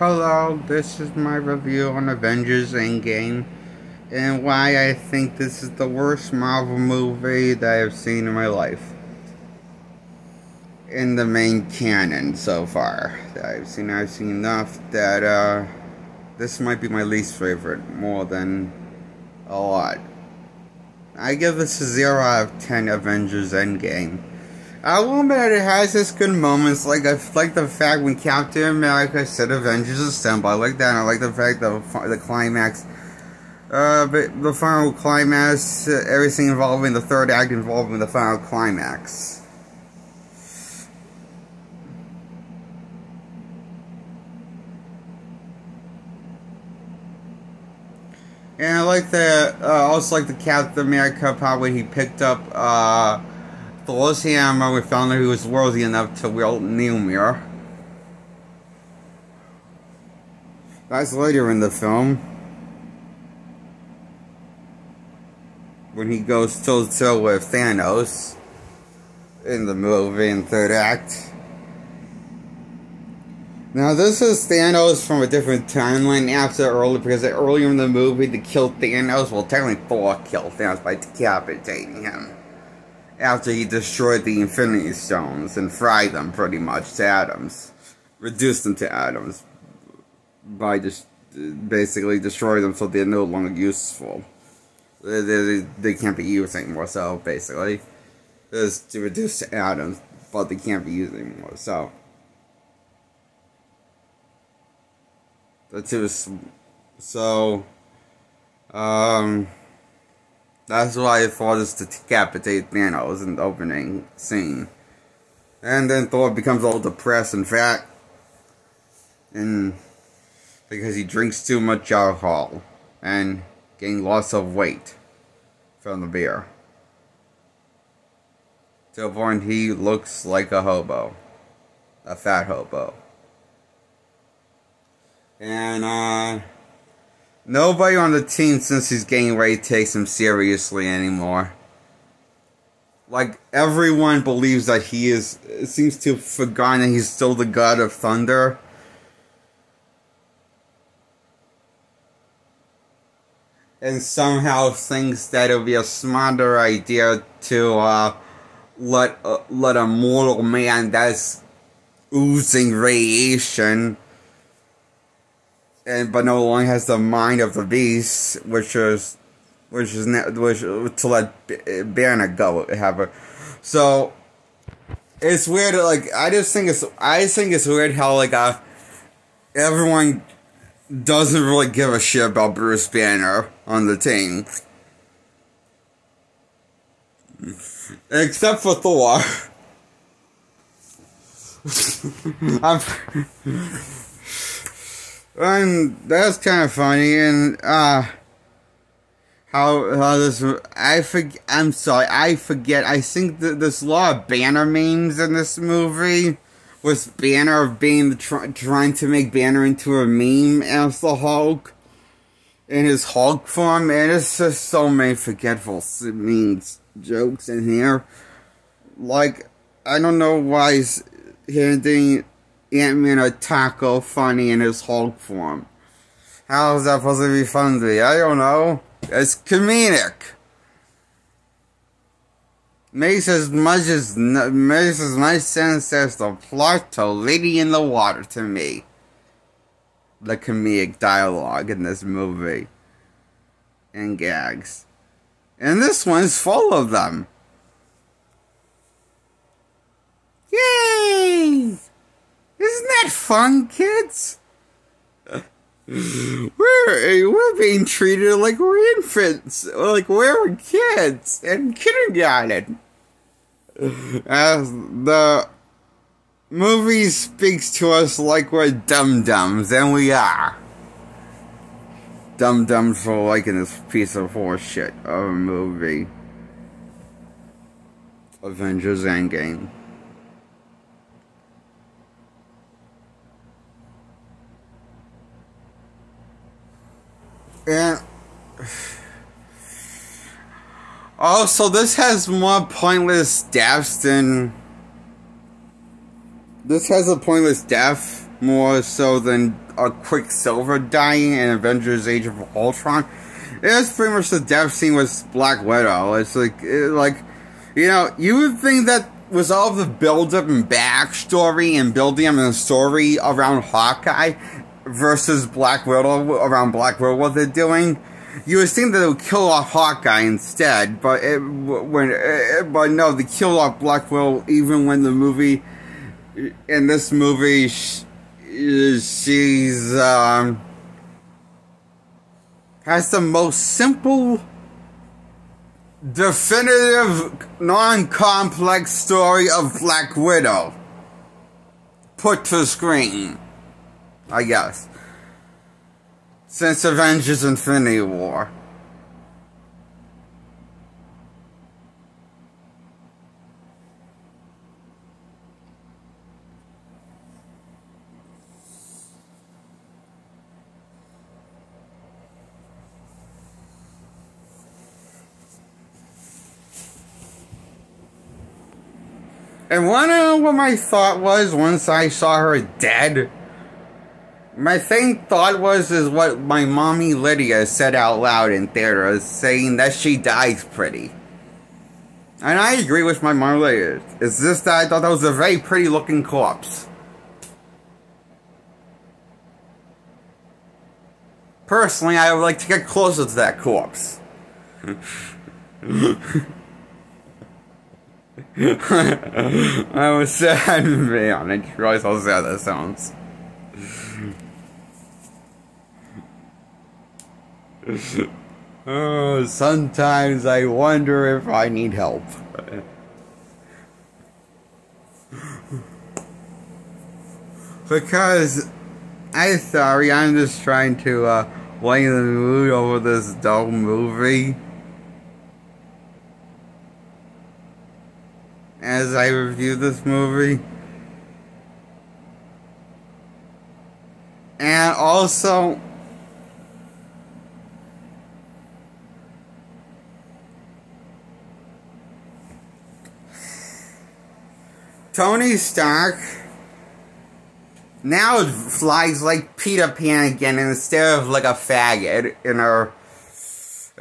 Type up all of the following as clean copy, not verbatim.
Hello, this is my review on Avengers Endgame and why I think this is the worst Marvel movie that I've seen in my life. In the main canon so far that I've seen enough that this might be my least favorite more than a lot. I give this a 0 out of 10 Avengers Endgame. I will admit it has its good moments, like I like the fact when Captain America said Avengers Assemble. I like that, and I like the fact that the climax, but the final climax, everything involving the third act involving the final climax. And I like the, also like the Captain America part where he picked up, Thor's hammer. We found that he was worthy enough to wield Mjolnir. That's later in the film, when he goes toe-to-toe with Thanos in the movie in third act. Now this is Thanos from a different timeline because earlier in the movie to kill Thanos, well technically Thor killed Thanos by decapitating him. After he destroyed the Infinity Stones and fried them pretty much to atoms. Reduced them to atoms. By just basically destroy them so they're no longer useful. They can't be used anymore, so basically. Just to reduce to atoms, but they can't be used anymore, so. That's why Thor is to decapitate Thanos in the opening scene. And then Thor becomes all depressed and fat. And because he drinks too much alcohol. And gains lots of weight from the beer. To the point he looks like a hobo. A fat hobo. And, nobody on the team, since he's getting ready, takes him seriously anymore. Like, everyone believes that he is, seems to have forgotten that he's still the god of thunder. And somehow thinks that it would be a smarter idea to, let a mortal man that's oozing radiation, but no longer has the mind of the beast, which to let Banner go have her. So it's weird. Like I just think it's weird how like everyone doesn't really give a shit about Bruce Banner on the team, except for Thor. And that's kind of funny, and how this I forget. I think that there's a lot of Banner memes in this movie, with Banner being trying to make Banner into a meme as the Hulk in his Hulk form, and it's just so many forgetful memes jokes in here. Like I don't know why he's handing Ant-Man a taco funny in his Hulk form. How is that supposed to be funny? I don't know. It's comedic. Makes as much sense as the plot to Lady in the Water to me. The comedic dialogue in this movie. And gags. And this one's full of them. Yay! Isn't that fun, kids? We're being treated like we're infants, like we're kids in kindergarten. As the movie speaks to us like we're dum-dums, and we are. Dum-dums for liking this piece of horse shit of a movie. Avengers Endgame. And also, this has more pointless deaths than... This has a pointless death more so than a Quicksilver dying in Avengers Age of Ultron. It's pretty much the death scene with Black Widow. It's you know, you would think that was all the build-up and backstory and building up the story around Hawkeye versus Black Widow, around Black Widow, what they're doing. You would think that it would kill off Hawkeye instead, but but no, they kill off Black Widow even when the movie, in this movie, she's, has the most simple, definitive, non-complex story of Black Widow put to screen, I guess, since Avengers Infinity War. And wanna know what my thought was once I saw her dead? My thought was what my mommy Lydia said out loud in theater, saying that she dies pretty. And I agree with my mom Lydia. It's just that I thought that was a very pretty looking corpse. Personally, I would like to get closer to that corpse. I was sad, man. I just realized how sad that sounds. Oh, sometimes I wonder if I need help. Because, I'm just trying to lighten the mood over this dull movie. As I review this movie. And also, Tony Stark now flies like Peter Pan again instead of like a faggot in her.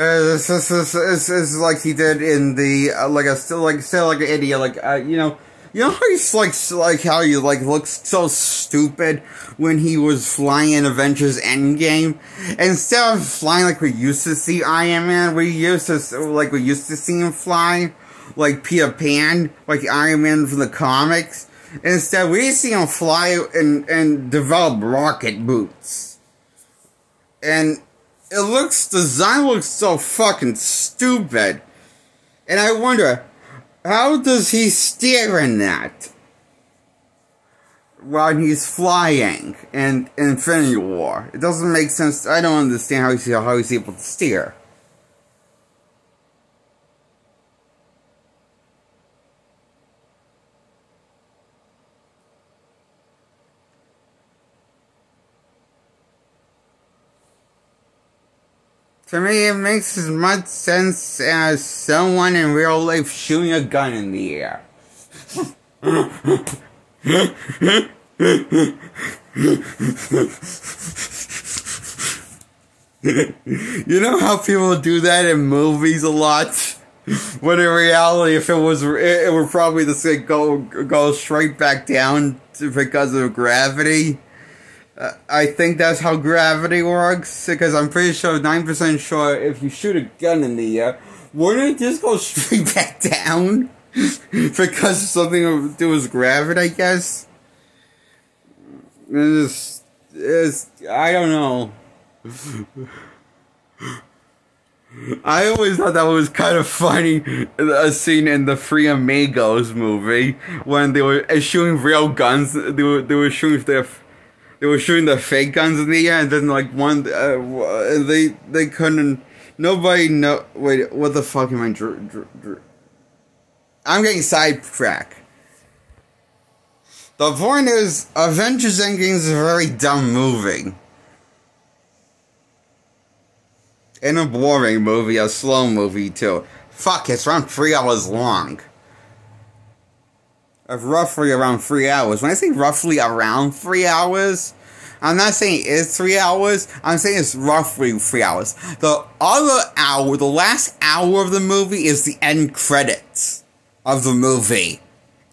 It's like he did in the still like an idiot, you know how he's like how he looks so stupid when he was flying in Avengers Endgame. Instead of flying like we used to see Iron Man, we used to see him fly like Peter Pan, like Iron Man from the comics. Instead, we see him fly and develop rocket boots, and the design looks so fucking stupid. And I wonder, how does he steer in that? While he's flying in Infinity War. It doesn't make sense. I don't understand how he's able to steer. To me, it makes as much sense as someone in real life shooting a gun in the air. You know how people do that in movies a lot? But in reality, if it would probably just go straight back down because of gravity. I think that's how gravity works, because I'm pretty sure, 9% sure, if you shoot a gun in the air, wouldn't it just go straight back down? Because of something to do with gravity, I guess? I don't know. I always thought that was kind of funny, a scene in the Three Amigos movie, when they were shooting real guns, they were shooting the fake guns in the air, and then like they couldn't. Nobody know. Wait, what the fuck am I? I'm getting sidetracked. The point is, Avengers Endgame is a very dumb movie, and a boring movie, a slow movie too. Fuck, it's around 3 hours long. of roughly around 3 hours. When I say roughly around 3 hours, I'm not saying it's 3 hours, I'm saying it's roughly 3 hours. The other hour, the last hour of the movie is the end credits of the movie.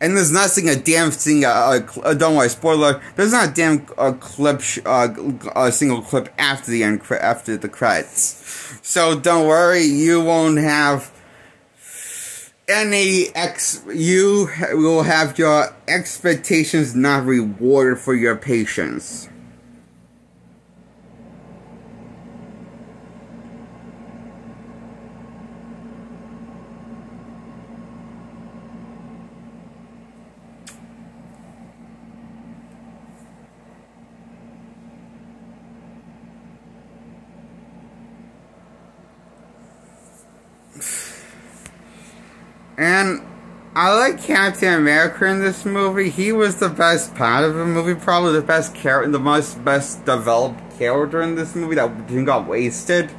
And there's nothing a damn thing, don't worry, spoiler, there's not a damn clip, a single clip after the end, after the credits. So don't worry, you won't have you will have your expectations not rewarded for your patience. And I like Captain America in this movie. He was the best part of the movie, probably the best character, the best developed character in this movie that didn't got wasted.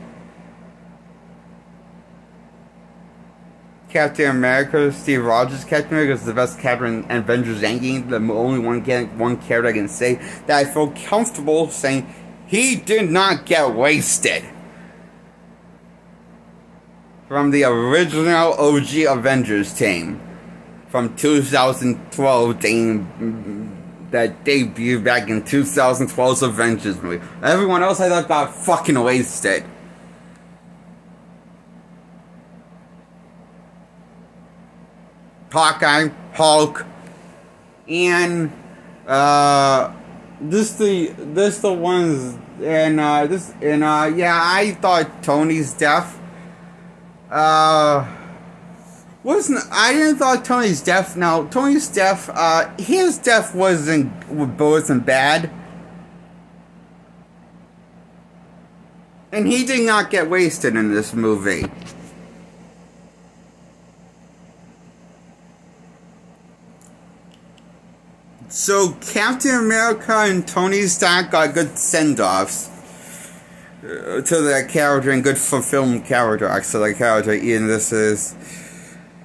Captain America, Steve Rogers' Captain America is the best character in Avengers Endgame. The only one character I can say that I feel comfortable saying he did not get wasted. From the original OG Avengers team. From 2012 team that debuted back in 2012's Avengers movie. Everyone else I thought got fucking wasted. Hawkeye, Hulk, and the ones yeah, I thought Tony's death I didn't thought Tony's death. Now Tony's death, his death wasn't bad, and he did not get wasted in this movie. So Captain America and Tony Stark got good send-offs to their character and good fulfillment character arcs to their character. And this is,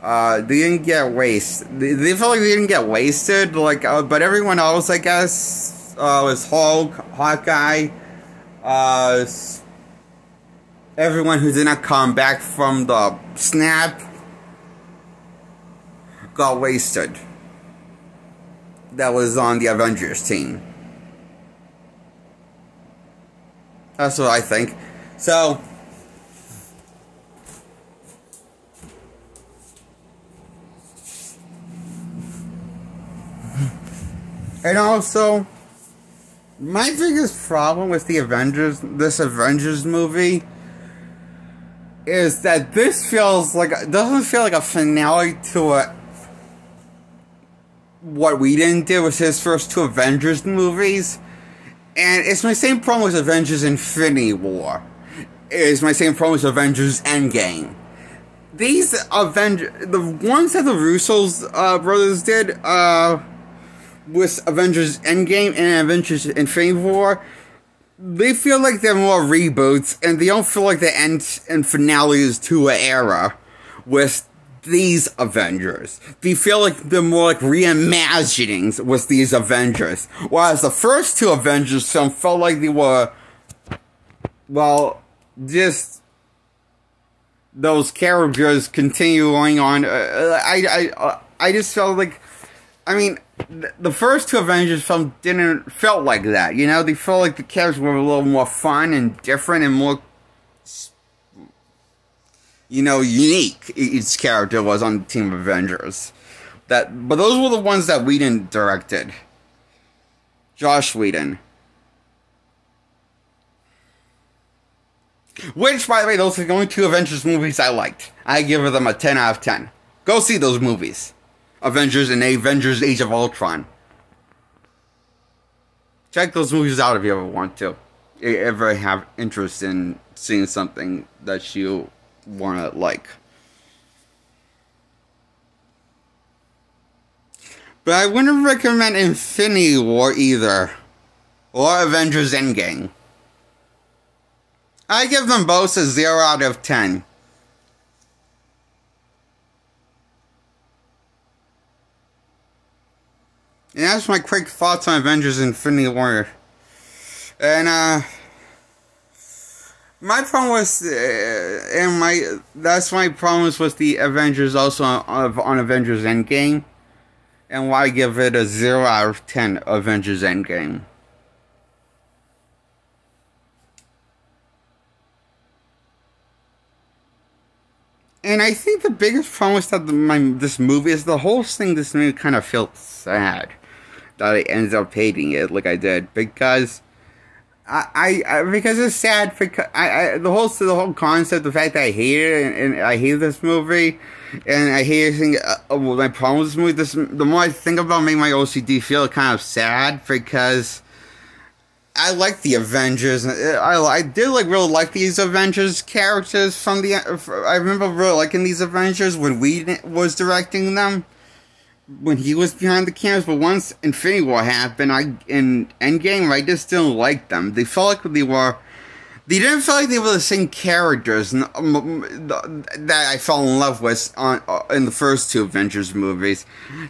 they didn't get wasted. They felt like they didn't get wasted, like, but everyone else, I guess, was Hulk, Hawkeye, everyone who did not come back from the snap got wasted. That was on the Avengers team. That's what I think. So, and also, my biggest problem with this Avengers movie, is that this doesn't feel like a finale to what Whedon did with his first two Avengers movies. And it's my same problem with Avengers Infinity War. It's my same problem with Avengers Endgame. These the ones that the Russo's brothers did with Avengers Endgame and Avengers Infinity War, they feel like they're more reboots, and they don't feel like the end and finales to an era with these Avengers. They feel like they're more like reimaginings with these Avengers. Whereas the first two Avengers films felt like they were, well, just those characters continuing on. I just felt like, I mean, the first two Avengers films felt like that, you know? They felt like the characters were a little more fun and different and more, you know, unique each character was on the team of Avengers. But those were the ones that Whedon directed. Josh Whedon. Which, by the way, those are the only two Avengers movies I liked. I give them a 10 out of 10. Go see those movies. Avengers and Avengers Age of Ultron. Check those movies out if you ever want to. If you ever have interest in seeing something that you want to like. But I wouldn't recommend Infinity War either. Or Avengers Endgame. I give them both a 0 out of 10. And that's my quick thoughts on Avengers Infinity War. And, my problem was, that's my problems with the Avengers also on Avengers Endgame. And why I give it a 0 out of 10 Avengers Endgame. And I think the biggest problem with this movie is the whole thing. This movie kind of felt sad that I ended up hating it like I did, because because it's sad. Because the whole concept, the fact that I hate it, and I hate this movie, and I hate everything. My problem with this movie. The more I think about it, making my OCD feel kind of sad, because I like the Avengers. I did really like these Avengers characters from the. I remember really liking these Avengers when Whedon was directing them, when he was behind the cameras. But once Infinity War happened, in Endgame, I just didn't like them. They felt like they were. They didn't feel like they were the same characters that I fell in love with in the first two Avengers movies.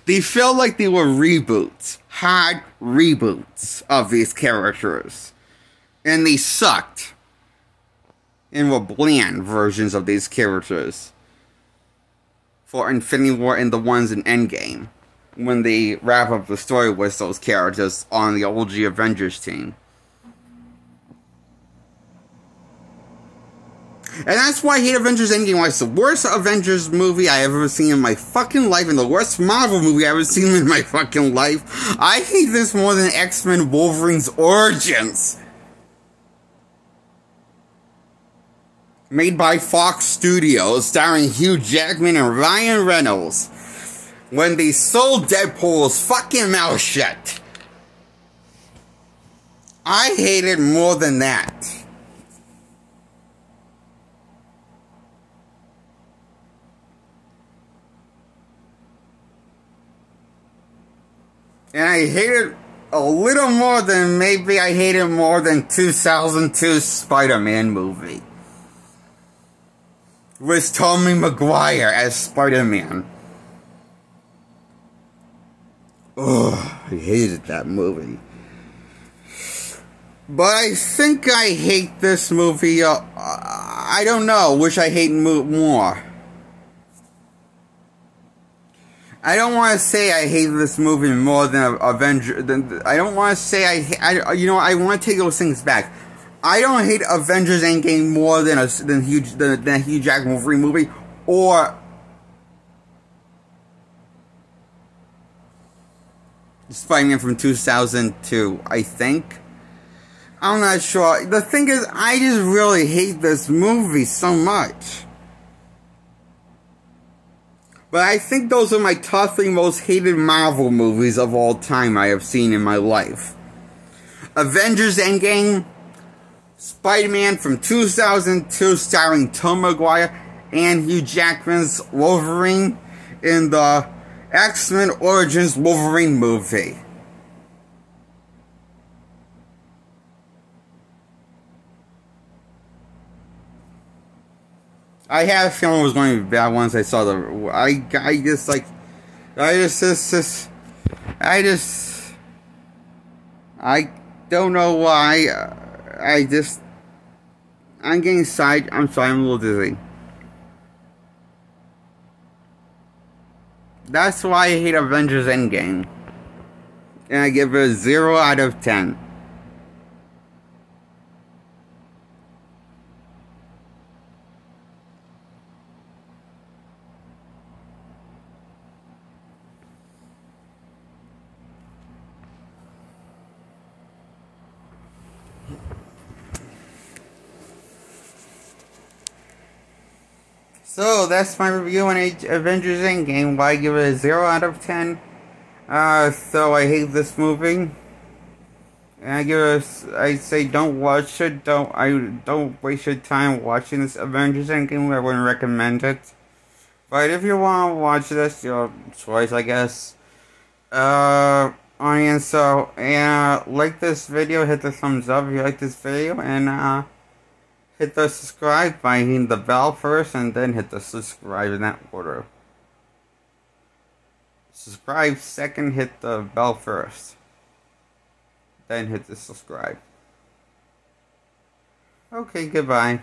They felt like they were reboots. Hard reboots of these characters. And they sucked. And were bland versions of these characters. For Infinity War and the ones in Endgame. When they wrap up the story with those characters on the OG Avengers team. And that's why I hate Avengers Endgame. Why it's the worst Avengers movie I ever seen in my fucking life, and the worst Marvel movie I've ever seen in my fucking life. I hate this more than X-Men Wolverine's Origins. Made by Fox Studios, starring Hugh Jackman and Ryan Reynolds. When they sold Deadpool's fucking mouth shut. I hate it more than that. And I hate it a little more than, maybe I hate it more than 2002 Spider-Man movie. With Tobey Maguire as Spider-Man. Ugh, I hated that movie. But I think I hate this movie, I don't know, which I hate more. I don't want to say I hate this movie more than Avengers. I don't want to say you know, I want to take those things back. I don't hate Avengers Endgame more than a Hugh Jackman Wolverine movie, or Spider-Man from 2002, I think. I'm not sure. The thing is, I just really hate this movie so much. But I think those are my top 3 most hated Marvel movies of all time I have seen in my life. Avengers Endgame, Spider-Man from 2002 starring Tobey Maguire and Hugh Jackman's Wolverine in the X-Men Origins Wolverine movie. I had a feeling it was going to be bad once I saw the. I don't know why. I'm getting side. I'm sorry, I'm a little dizzy. That's why I hate Avengers Endgame. And I give it a 0 out of 10. So, that's my review on Avengers Endgame. Why I give it a 0 out of 10. So I hate this movie. And I say don't watch it. Don't waste your time watching this Avengers Endgame. I wouldn't recommend it. But if you want to watch this, your choice, I guess. Audience, so, like this video, hit the thumbs up if you like this video, and, hit the subscribe by hitting the bell first, and then hit the subscribe in that order. Subscribe second, hit the bell first. Then hit the subscribe. Okay, goodbye.